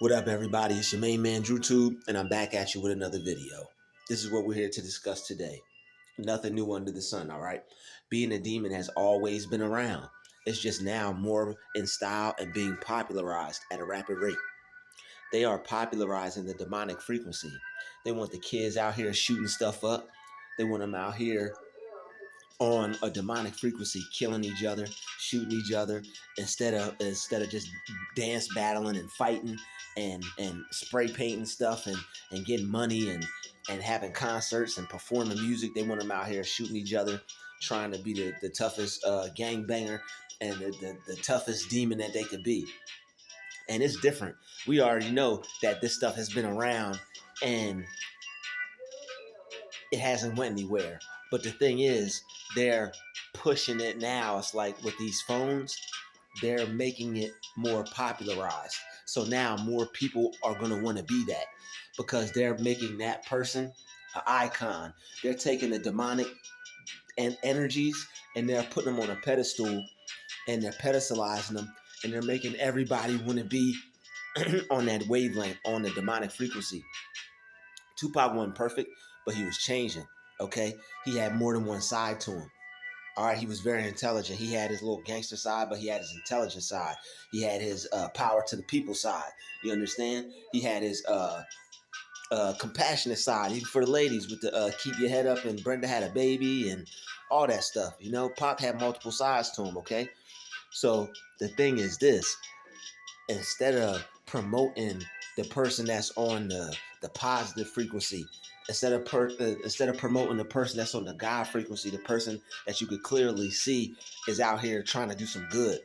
What up, everybody? It's your main man, druuill, and I'm back at you with another video. This is what we're here to discuss today. Nothing new under the sun, all right? Being a demon has always been around. It's just now more in style and being popularized at a rapid rate. They are popularizing the demonic frequency. They want the kids out here shooting stuff up. They want them out here on a demonic frequency, killing each other, shooting each other, instead of just dance battling and fighting and spray painting stuff and getting money and having concerts and performing music. They want them out here shooting each other, trying to be the toughest gang banger and the toughest demon that they could be. And it's different. We already know that this stuff has been around and it hasn't went anywhere. But the thing is, they're pushing it now. It's like with these phones, they're making it more popularized. So now more people are going to want to be that because they're making that person an icon. They're taking the demonic and energies and they're putting them on a pedestal and they're pedestalizing them and they're making everybody want to be on that wavelength, on the demonic frequency. Tupac wasn't perfect, but he was changing. Okay, he had more than one side to him. All right, he was very intelligent. He had his little gangster side, but he had his intelligent side. He had his power to the people side. You understand? He had his compassionate side, even for the ladies with the keep your head up and Brenda had a baby and all that stuff. You know, Pop had multiple sides to him. Okay, so the thing is this: instead of promoting the person that's on the positive frequency, instead of promoting the person that's on the God frequency, the person that you could clearly see is out here trying to do some good.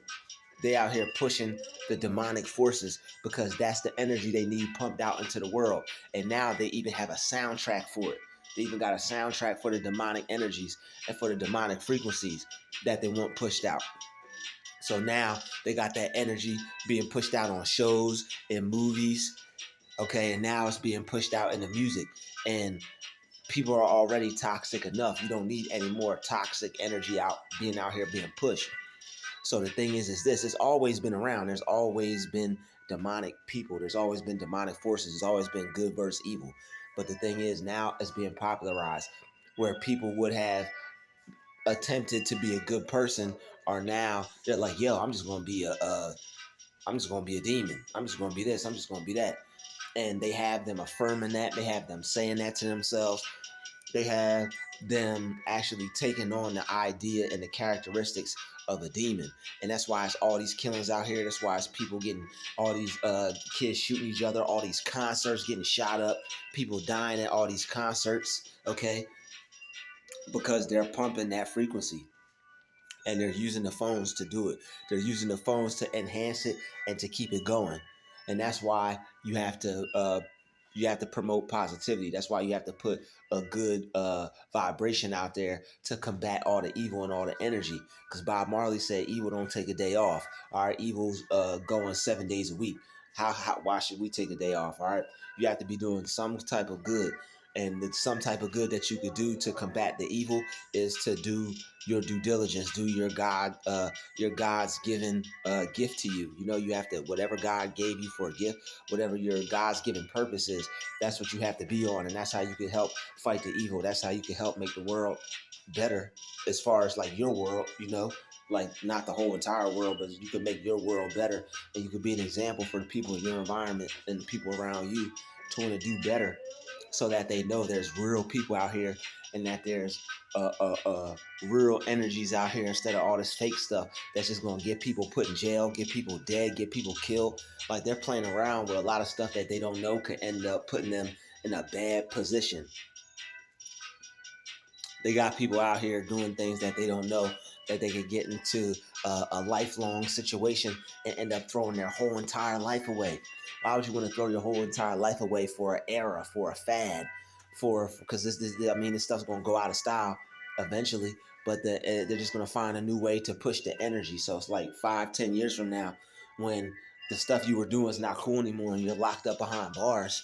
They out here pushing the demonic forces because that's the energy they need pumped out into the world. And now they even have a soundtrack for it. They even got a soundtrack for the demonic energies and for the demonic frequencies that they want pushed out. So now they got that energy being pushed out on shows and movies, okay? And now it's being pushed out in the music. And people are already toxic enough. You don't need any more toxic energy being out here being pushed. So the thing is this: it's always been around. There's always been demonic people. There's always been demonic forces. There's always been good versus evil. But the thing is now it's being popularized where people would have attempted to be a good person are now they're like, yo, I'm just gonna be I'm just gonna be a demon. I'm just gonna be this. I'm just gonna be that. And they have them affirming that. They have them saying that to themselves. They have them actually taking on the idea and the characteristics of a demon. And that's why it's all these killings out here. That's why it's people getting all these kids shooting each other, all these concerts getting shot up, people dying at all these concerts, okay? Because they're pumping that frequency and they're using the phones to do it. They're using the phones to enhance it and to keep it going. And that's why you have to promote positivity. That's why you have to put a good vibration out there to combat all the evil and all the energy. Because Bob Marley said evil don't take a day off. All right, evil's going 7 days a week. Why should we take a day off? All right, you have to be doing some type of good. And some type of good that you could do to combat the evil is to do your due diligence, do your God's given gift to you. You know, you have to, whatever God gave you for a gift, whatever your God's given purpose is, that's what you have to be on, and that's how you can help fight the evil. That's how you can help make the world better, as far as like your world, you know, like not the whole entire world, but you can make your world better, and you could be an example for the people in your environment and the people around you to want to do better, so that they know there's real people out here and that there's real energies out here instead of all this fake stuff that's just going to get people put in jail, get people dead, get people killed. Like they're playing around with a lot of stuff that they don't know could end up putting them in a bad position. They got people out here doing things that they don't know that they could get into a lifelong situation and end up throwing their whole entire life away. Why would you want to throw your whole entire life away for an era, for a fad, because this stuff's gonna go out of style eventually. But they're just gonna find a new way to push the energy. So it's like 5, 10 years from now, when the stuff you were doing is not cool anymore, and you're locked up behind bars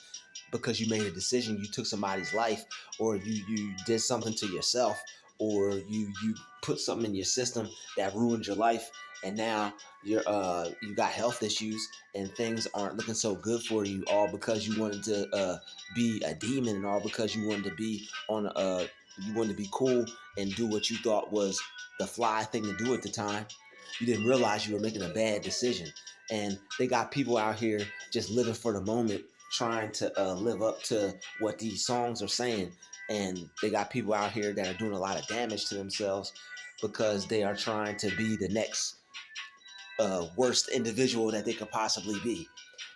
because you made a decision, you took somebody's life, or you did something to yourself, or you put something in your system that ruined your life, and now you got health issues and things aren't looking so good for you, all because you wanted to be a demon, and all because you wanted to be on you wanted to be cool and do what you thought was the fly thing to do at the time. You didn't realize you were making a bad decision. And they got people out here just living for the moment, trying to live up to what these songs are saying. And they got people out here that are doing a lot of damage to themselves because they are trying to be the next worst individual that they could possibly be.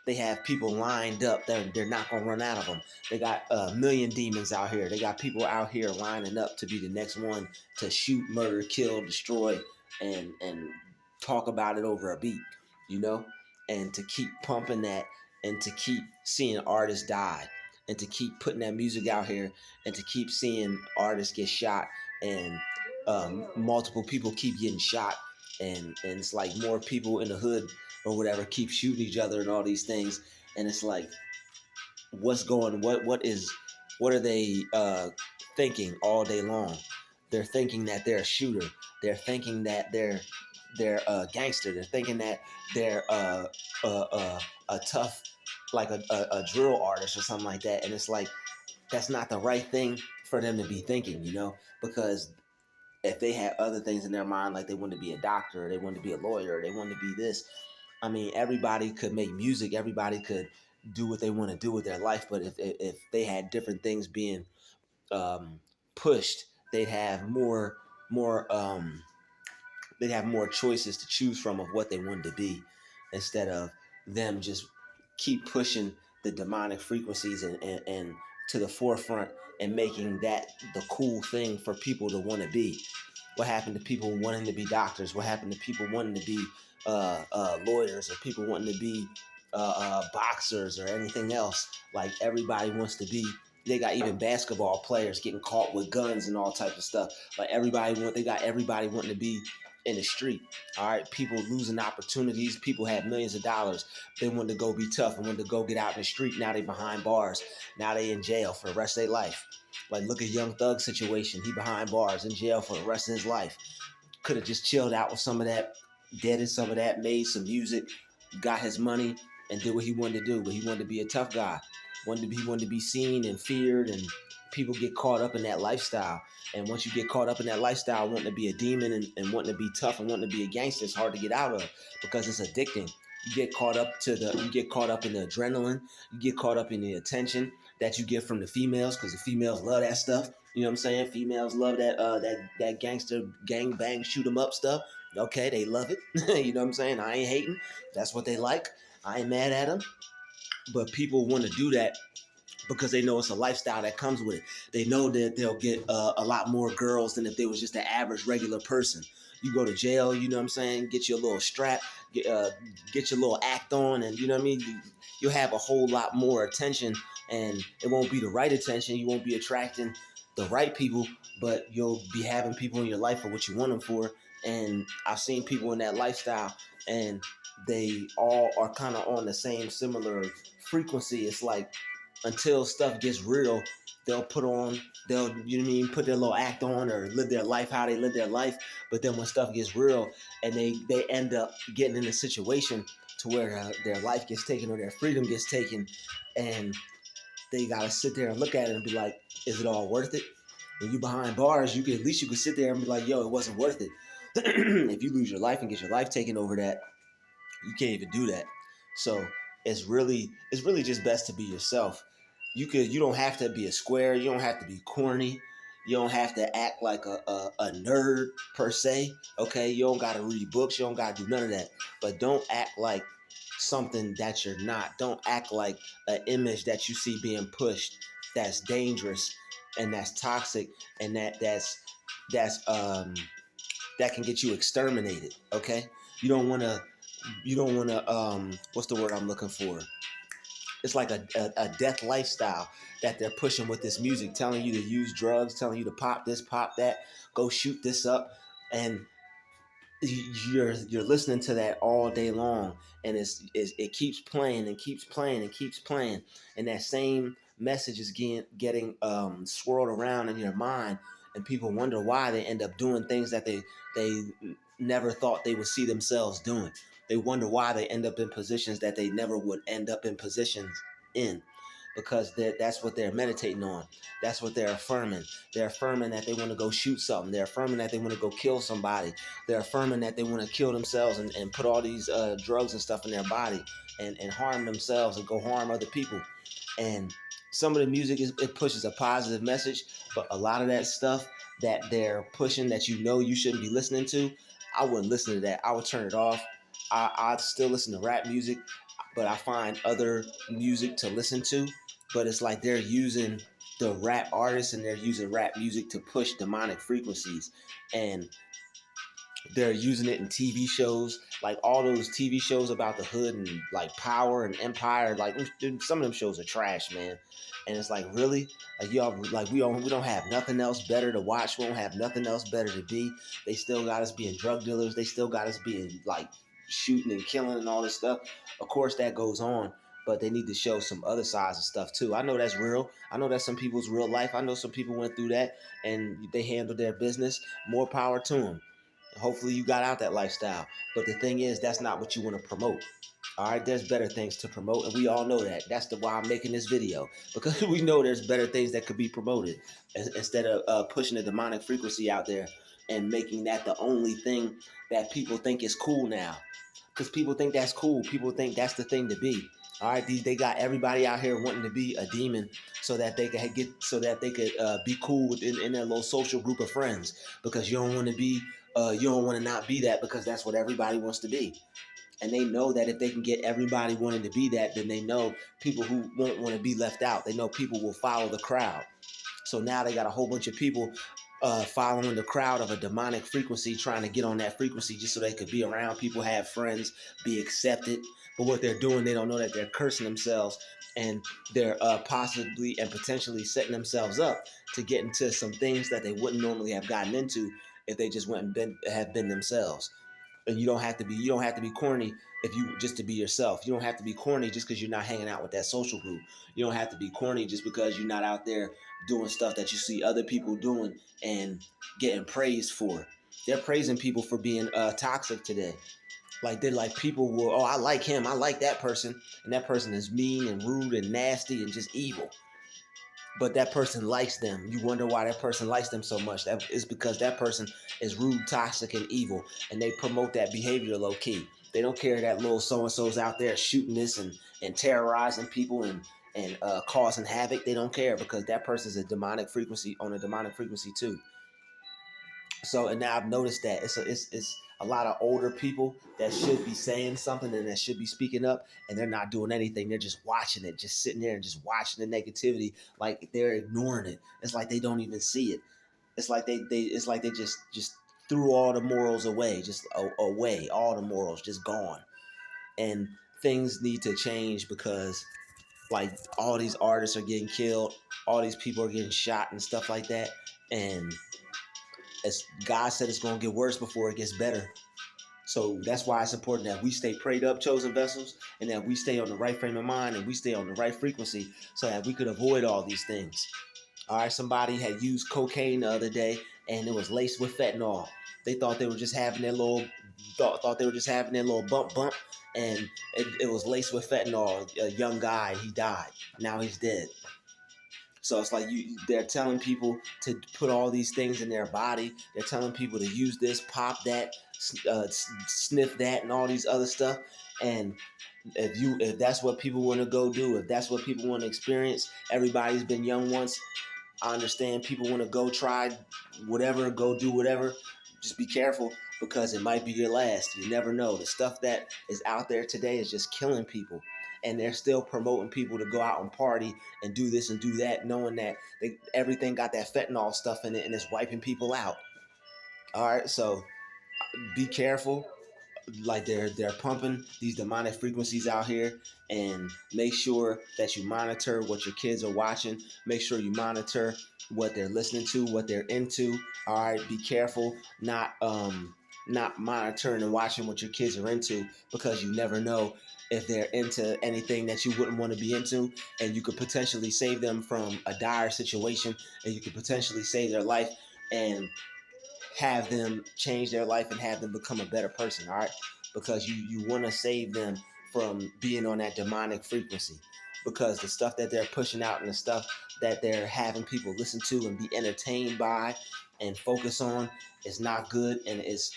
They have people lined up. They're not going to run out of them. They got a million demons out here. They got people out here lining up to be the next one to shoot, murder, kill, destroy, and talk about it over a beat, you know? And to keep pumping that, and to keep seeing artists die, and to keep putting that music out here, and to keep seeing artists get shot, and multiple people keep getting shot, and it's like more people in the hood or whatever keep shooting each other and all these things. And it's like, what's going what are they thinking all day long? They're thinking that they're a shooter. They're thinking that they're a gangster. They're thinking that they're a tough, like a drill artist or something like that. And it's like, that's not the right thing for them to be thinking, you know? Because if they had other things in their mind, like they wanted to be a doctor, or they wanted to be a lawyer, or they wanted to be this, I mean, everybody could make music, everybody could do what they want to do with their life. But if they had different things being um, pushed, they'd have more they'd have more choices to choose from of what they wanted to be, instead of them just keep pushing the demonic frequencies and to the forefront, and making that the cool thing for people to want to be. What happened to people wanting to be doctors? What happened to people wanting to be lawyers, or people wanting to be boxers, or anything else? Like, everybody wants to be. They got even basketball players getting caught with guns and all types of stuff. Like, they got everybody wanting to be in the street. All right, people losing opportunities. People had millions of dollars. They wanted to go be tough and wanted to go get out in the street. Now they behind bars. Now they in jail for the rest of their life. Like, look at Young Thug's situation. He behind bars, in jail for the rest of his life. Could have just chilled out with some of that, deaded some of that, made some music, got his money, and did what he wanted to do. But he wanted to be a tough guy. He wanted to be seen and feared, and people get caught up in that lifestyle. And once you get caught up in that lifestyle, wanting to be a demon, and wanting to be tough and wanting to be a gangster, it's hard to get out of, because it's addicting. You get caught up in the adrenaline, you get caught up in the attention that you get from the females, because the females love that stuff. You know what I'm saying? Females love that gangster gang bang shoot 'em up stuff. Okay, they love it. You know what I'm saying? I ain't hating. That's what they like. I ain't mad at them. But people want to do that because they know it's a lifestyle that comes with it. They know that they'll get a lot more girls than if they was just an average regular person. You go to jail, you know what I'm saying? Get your little strap, get your little act on, and you know what I mean? You'll have a whole lot more attention, and it won't be the right attention. You won't be attracting the right people, but you'll be having people in your life for what you want them for. And I've seen people in that lifestyle, and they all are kind of on the same similar frequency. It's like, until stuff gets real, they'll put on, they'll, you know what I mean, put their little act on, or live their life how they live their life. But then when stuff gets real, and they end up getting in a situation to where their life gets taken, or their freedom gets taken, and they gotta sit there and look at it and be like, is it all worth it? When you behind bars, at least you can sit there and be like, yo, it wasn't worth it. If you lose your life and get your life taken over that, you can't even do that. So it's really just best to be yourself. You don't have to be a square. You don't have to be corny. You don't have to act like a nerd per se. Okay, you don't gotta read books. You don't gotta do none of that. But don't act like something that you're not. Don't act like an image that you see being pushed that's dangerous and that's toxic, and that's that can get you exterminated. Okay, you don't want to what's the word I'm looking for? It's like a death lifestyle that they're pushing with this music, telling you to use drugs, telling you to pop this, pop that, go shoot this up. And you're listening to that all day long, and it keeps playing and keeps playing and keeps playing, and that same message is getting swirled around in your mind, and people wonder why they end up doing things that they never thought they would see themselves doing. They wonder why they end up in positions that they never would end up in positions in, because that's what they're meditating on. That's what they're affirming. They're affirming that they want to go shoot something. They're affirming that they want to go kill somebody. They're affirming that they want to kill themselves and put all these drugs and stuff in their body and harm themselves and go harm other people. And some of the music it pushes a positive message, but a lot of that stuff that they're pushing that you shouldn't be listening to, I wouldn't listen to that. I would turn it off. I'd still listen to rap music, but I find other music to listen to. But it's like they're using the rap artists and they're using rap music to push demonic frequencies. And they're using it in TV shows, like all those TV shows about the hood and like power and empire. Like some of them shows are trash, man. And it's like, really, like y'all, like we don't have nothing else better to watch. We don't have nothing else better to be. They still got us being drug dealers. They still got us being like shooting and killing and all this stuff. Of course, that goes on, but they need to show some other sides of stuff too. I know that's real. I know that's some people's real life. I know some people went through that and they handled their business. More power to them. Hopefully you got out that lifestyle. But the thing is, that's not what you want to promote. All right, there's better things to promote, and we all know that. That's why I'm making this video, because we know there's better things that could be promoted instead of pushing a demonic frequency out there and making that the only thing that people think is cool now. Because people think that's cool. People think that's the thing to be. All right, they got everybody out here wanting to be a demon so that they could be cool in their little social group of friends. Because you don't want to be you don't want to not be that, because that's what everybody wants to be. And they know that if they can get everybody wanting to be that, then they know people who won't want to be left out. They know people will follow the crowd. So now they got a whole bunch of people following the crowd of a demonic frequency, trying to get on that frequency just so they could be around people, have friends, be accepted. But what they're doing, they don't know that they're cursing themselves, and they're possibly and potentially setting themselves up to get into some things that they wouldn't normally have gotten into if they just went and have been themselves. And you don't have to be corny if you just to be yourself. You don't have to be corny just because you're not hanging out with that social group. You don't have to be corny just because you're not out there doing stuff that you see other people doing and getting praised for. They're praising people for being toxic today. Like they're like, people will, oh, I like him, I like that person, and that person is mean and rude and nasty and just evil. But that person likes them. You wonder why that person likes them so much. That is because that person is rude, toxic, and evil, and they promote that behavior low key. They don't care that little so and so's out there shooting this and terrorizing people and causing havoc. They don't care because that person's a demonic frequency on a demonic frequency too. So, and now I've noticed that it's a lot of older people that should be saying something and that should be speaking up, and they're not doing anything. They're just watching it, just sitting there and just watching the negativity, like they're ignoring it. It's like they don't even see it. It's like they just threw all the morals away, just away, all the morals just gone. And things need to change because like all these artists are getting killed, all these people are getting shot and stuff like that, and as God said, it's going to get worse before it gets better. So that's why it's important that we stay prayed up, chosen vessels, and that we stay on the right frame of mind and we stay on the right frequency so that we could avoid all these things. All right, somebody had used cocaine the other day and it was laced with fentanyl. They thought they were just having their little thought they were just having their little bump, and it was laced with fentanyl. A young guy, he died. Now he's dead. So it's like they're telling people to put all these things in their body. They're telling people to use this, pop that, sniff that, and all these other stuff. And if that's what people want to go do, if that's what people want to experience, everybody's been young once. I understand people want to go try whatever, go do whatever. Just be careful because it might be your last. You never know. The stuff that is out there today is just killing people. And they're still promoting people to go out and party and do this and do that, knowing that everything got that fentanyl stuff in it and it's wiping people out. All right, so be careful. Like they're pumping these demonic frequencies out here, and make sure that you monitor what your kids are watching. Make sure you monitor what they're listening to, what they're into. All right, be careful not monitoring and watching what your kids are into, because you never know if they're into anything that you wouldn't want to be into, and you could potentially save them from a dire situation, and you could potentially save their life and have them change their life and have them become a better person, all right? Because you want to save them from being on that demonic frequency, because the stuff that they're pushing out and the stuff that they're having people listen to and be entertained by and focus on is not good, and is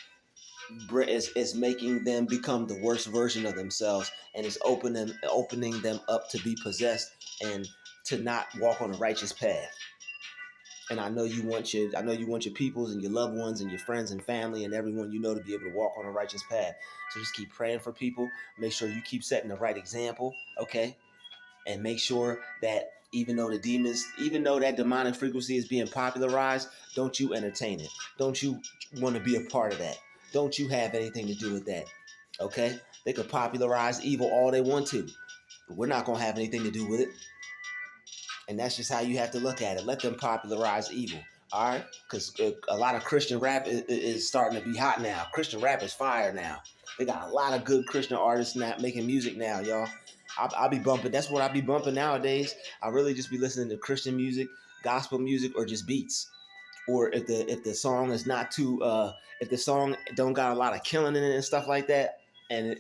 making them become the worst version of themselves, and is opening them up to be possessed and to not walk on a righteous path. And I know you want your peoples and your loved ones and your friends and family and everyone you know to be able to walk on a righteous path. So just keep praying for people. Make sure you keep setting the right example, okay? And make sure that even though that demonic frequency is being popularized, don't you entertain it. Don't you want to be a part of that. Don't you have anything to do with that, okay? They could popularize evil all they want to, but we're not going to have anything to do with it. And that's just how you have to look at it. Let them popularize evil, all right? Because a lot of Christian rap is starting to be hot now. Christian rap is fire now. They got a lot of good Christian artists now making music now, y'all. I'll be bumping. That's what I be bumping nowadays. I really just be listening to Christian music, gospel music, or just beats. Or if the song is not too if the song don't got a lot of killing in it and stuff like that, and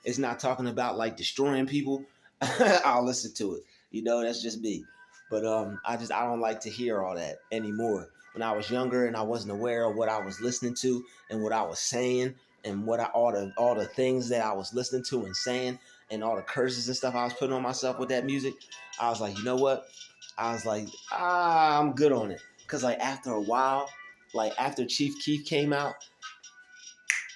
it's not talking about like destroying people, I'll listen to it. That's just me. But I don't like to hear all that anymore. When I was younger and I wasn't aware of what I was listening to and what I was saying and all the things that I was listening to and saying and all the curses and stuff I was putting on myself with that music, I was like, you know what? I was like, I'm good on it. Cause like after a while, like after Chief Keef came out,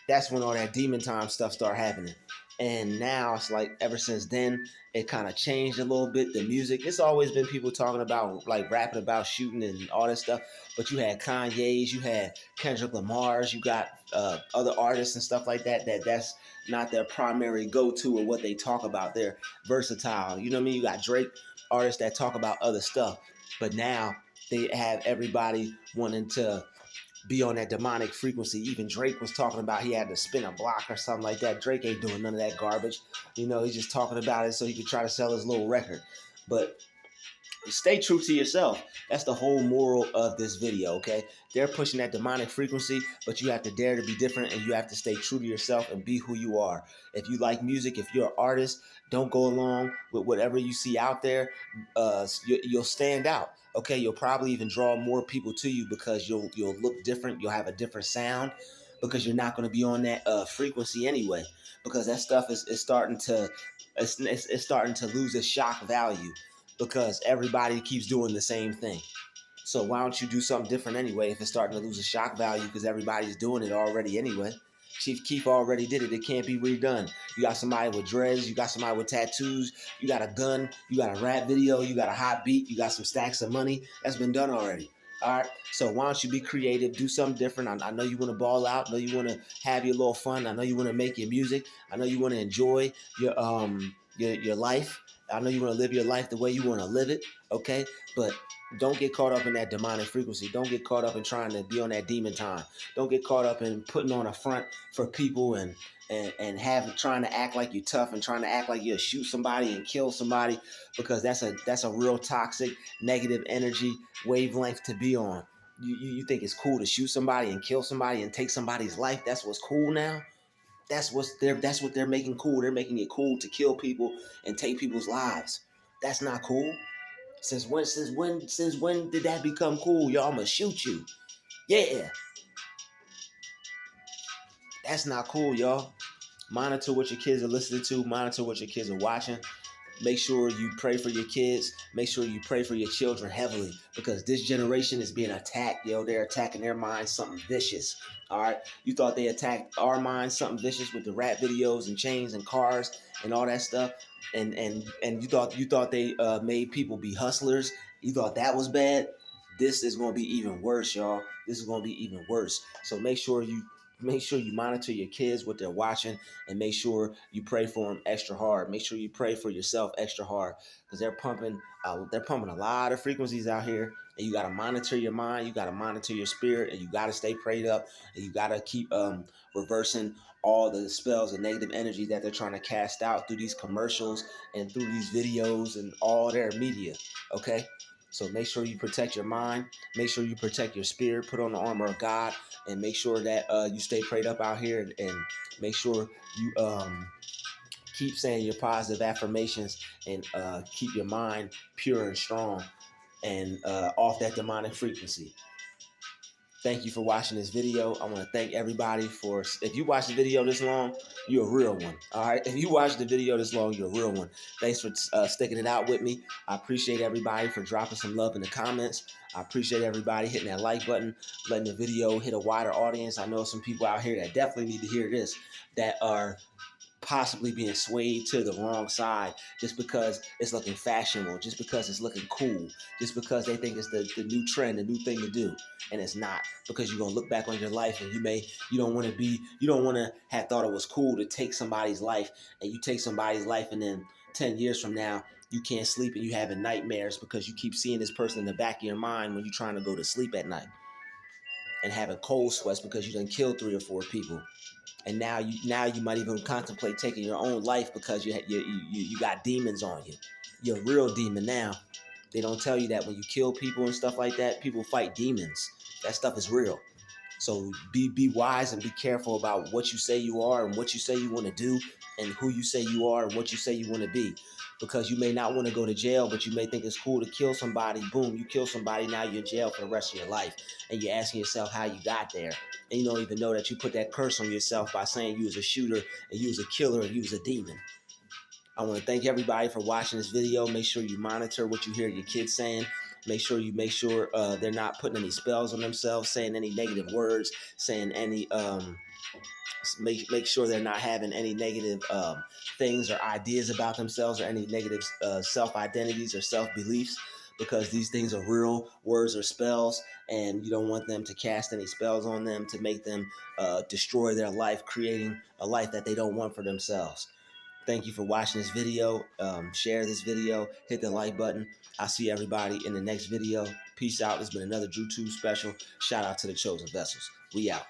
that's when all that demon time stuff started happening. And now it's like ever since then, it kind of changed a little bit. The music, it's always been people talking about like rapping about shooting and all that stuff. But you had Kanye's, you had Kendrick Lamar's, you got other artists and stuff like that. That's not their primary go-to or what they talk about. They're versatile. You know what I mean? You got Drake artists that talk about other stuff. But now they have everybody wanting to be on that demonic frequency. Even Drake was talking about he had to spin a block or something like that. Drake ain't doing none of that garbage. He's just talking about it so he could try to sell his little record. But stay true to yourself. That's the whole moral of this video, okay? They're pushing that demonic frequency, but you have to dare to be different and you have to stay true to yourself and be who you are. If you like music, if you're an artist, don't go along with whatever you see out there. You'll stand out. Okay, you'll probably even draw more people to you because you'll look different. You'll have a different sound because you're not going to be on that frequency anyway. Because that stuff is starting to it's starting to lose its shock value because everybody keeps doing the same thing. So why don't you do something different anyway if it's starting to lose a shock value because everybody's doing it already anyway? Chief Keef already did it. It can't be redone. You got somebody with dreads. You got somebody with tattoos. You got a gun. You got a rap video. You got a hot beat. You got some stacks of money. That's been done already. All right. So why don't you be creative? Do something different. I know you want to ball out. I know you want to have your little fun. I know you want to make your music. I know you want to enjoy your life. I know you want to live your life the way you want to live it. Okay. But don't get caught up in that demonic frequency. Don't get caught up in trying to be on that demon time. Don't get caught up in putting on a front for people and trying to act like you're tough and trying to act like you'll shoot somebody and kill somebody, because that's a real toxic negative energy wavelength to be on. You think it's cool to shoot somebody and kill somebody and take somebody's life? That's what's cool now. That's what they're making cool. They're making it cool to kill people and take people's lives. That's not cool. Since when did that become cool? Y'all, I'ma shoot you. Yeah. That's not cool, y'all. Monitor what your kids are listening to, monitor what your kids are watching. Make sure you pray for your kids. Make sure you pray for your children heavily, because this generation is being attacked, yo. They're attacking their minds something vicious. All right. You thought they attacked our minds something vicious with the rap videos and chains and cars and all that stuff. And you thought they made people be hustlers. You thought that was bad. This is gonna be even worse, y'all. This is gonna be even worse. So make sure you monitor your kids, what they're watching, and make sure you pray for them extra hard. Make sure you pray for yourself extra hard, because they're pumping a lot of frequencies out here, and you got to monitor your mind, you got to monitor your spirit, and you got to stay prayed up, and you got to keep reversing all the spells and negative energy that they're trying to cast out through these commercials and through these videos and all their media. Okay. So make sure you protect your mind, make sure you protect your spirit, put on the armor of God, and make sure that you stay prayed up out here, and make sure you keep saying your positive affirmations, and keep your mind pure and strong, and off that demonic frequency. Thank you for watching this video. I want to thank everybody for, if you watched the video this long, you're a real one. All right. If you watched the video this long, you're a real one. Thanks for sticking it out with me. I appreciate everybody for dropping some love in the comments. I appreciate everybody hitting that like button, letting the video hit a wider audience. I know some people out here that definitely need to hear this, that are possibly being swayed to the wrong side just because it's looking fashionable, just because it's looking cool, just because they think it's the new trend, the new thing to do. And it's not, because you're gonna look back on your life and you don't want to have thought it was cool to take somebody's life, and you take somebody's life and then 10 years from now you can't sleep and you having nightmares because you keep seeing this person in the back of your mind when you're trying to go to sleep at night, and having cold sweats because you done killed 3 or 4 people. And now you might even contemplate taking your own life because you got demons on you. You're a real demon now. They don't tell you that when you kill people and stuff like that, people fight demons. That stuff is real. So be wise and be careful about what you say you are and what you say you want to do, and who you say you are and what you say you want to be. Because you may not want to go to jail, but you may think it's cool to kill somebody. Boom, you kill somebody, now you're in jail for the rest of your life. And you're asking yourself how you got there. And you don't even know that you put that curse on yourself by saying you was a shooter and you was a killer and you was a demon. I want to thank everybody for watching this video. Make sure you monitor what you hear your kids saying. Make sure they're not putting any spells on themselves, saying any negative words, saying any make sure they're not having any negative things or ideas about themselves, or any negative self-identities or self-beliefs, because these things are real words or spells, and you don't want them to cast any spells on them to make them destroy their life, creating a life that they don't want for themselves. Thank you for watching this video. Share this video, hit the like button. I'll see everybody in the next video. Peace out. It's been another druuill special. Shout out to the chosen vessels. We out.